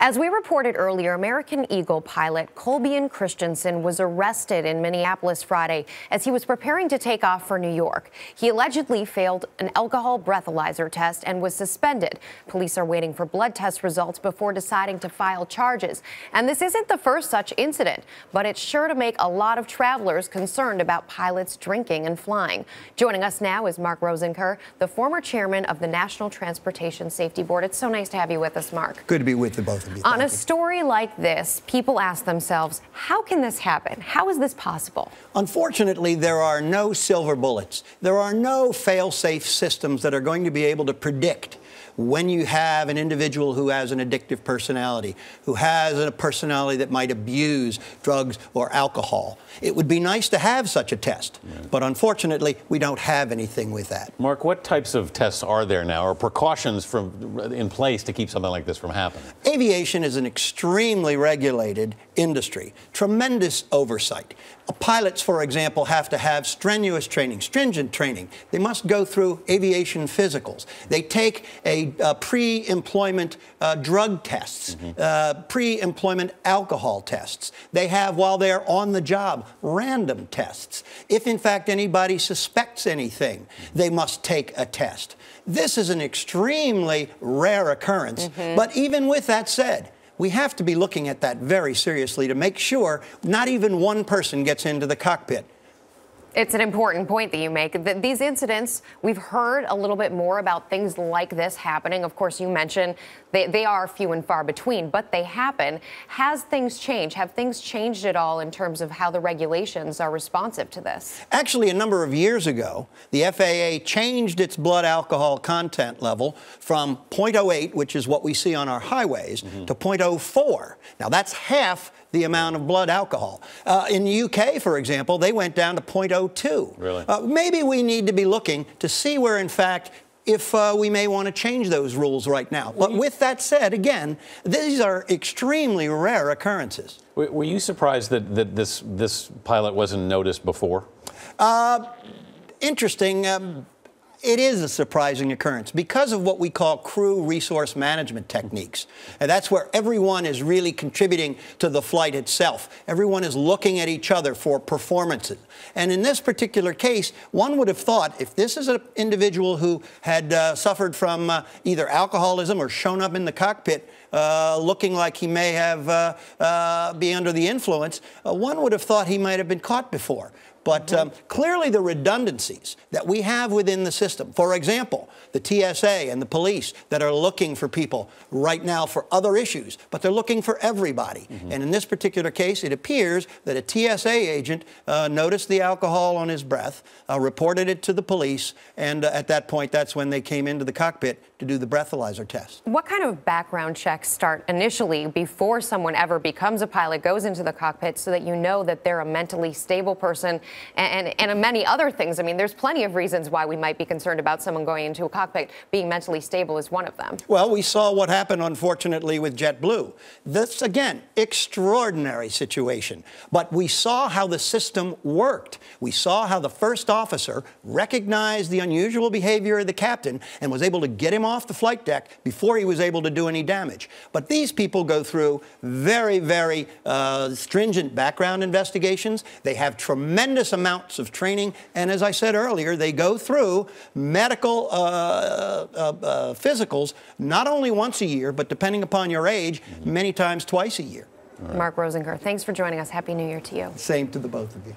As we reported earlier, American Eagle pilot Colby Christensen was arrested in Minneapolis Friday as he was preparing to take off for New York. He allegedly failed an alcohol breathalyzer test and was suspended. Police are waiting for blood test results before deciding to file charges. And this isn't the first such incident, but it's sure to make a lot of travelers concerned about pilots drinking and flying. Joining us now is Mark Rosenker, the former chairman of the National Transportation Safety Board. It's so nice to have you with us, Mark. Good to be with the both of you. On a story like this, people ask themselves, how can this happen? How is this possible? Unfortunately, there are no silver bullets. There are no fail-safe systems that are going to be able to predict when you have an individual who has an addictive personality, who has a personality that might abuse drugs or alcohol. It would be nice to have such a test, but unfortunately, we don't have anything with that. Mark, what types of tests are there now, or precautions in place to keep something like this from happening? Aviation is an extremely regulated industry, tremendous oversight. Pilots, for example, have to have strenuous training, stringent training. They must go through aviation physicals. They take a pre-employment drug tests, pre-employment alcohol tests. They have, while they're on the job, random tests. If, in fact, anybody suspects anything, they must take a test. This is an extremely rare occurrence, but even with that said, we have to be looking at that very seriously to make sure not even one person gets into the cockpit. It's an important point that you make. These incidents, we've heard a little bit more about things like this happening. Of course, you mentioned they are few and far between, but they happen. Has things changed? Have things changed at all in terms of how the regulations are responsive to this? Actually, a number of years ago, the FAA changed its blood alcohol content level from 0.08, which is what we see on our highways, to 0.04. Now, that's half the amount of blood alcohol. In the UK, for example, they went down to 0.02. Really? Maybe we need to be looking to see where, in fact, if we may want to change those rules right now. But with that said, again, these are extremely rare occurrences. Were you surprised that this pilot wasn't noticed before? Interesting. It is a surprising occurrence because of what we call crew resource management techniques. And that's where everyone is really contributing to the flight itself. Everyone is looking at each other for performances. And in this particular case, one would have thought if this is an individual who had suffered from either alcoholism or shown up in the cockpit looking like he may have be under the influence, one would have thought he might have been caught before. But clearly the redundancies that we have within the system, for example, the TSA and the police that are looking for people right now for other issues, but they're looking for everybody. And in this particular case, it appears that a TSA agent noticed the alcohol on his breath, reported it to the police, and at that point, that's when they came into the cockpit to do the breathalyzer test. What kind of background checks start initially before someone ever becomes a pilot, goes into the cockpit, so that you know that they're a mentally stable person and many other things? I mean, there's plenty of reasons why we might be concerned about someone going into a cockpit. Being mentally stable is one of them. Well, we saw what happened, unfortunately, with JetBlue. This, again, extraordinary situation. But we saw how the system worked. We saw how the first officer recognized the unusual behavior of the captain and was able to get him off the flight deck before he was able to do any damage. But these people go through very, very stringent background investigations. They have tremendous amounts of training, and as I said earlier, they go through medical physicals not only once a year, but depending upon your age, many times twice a year. Mark Rosenker, thanks for joining us. Happy New Year to you. Same to the both of you.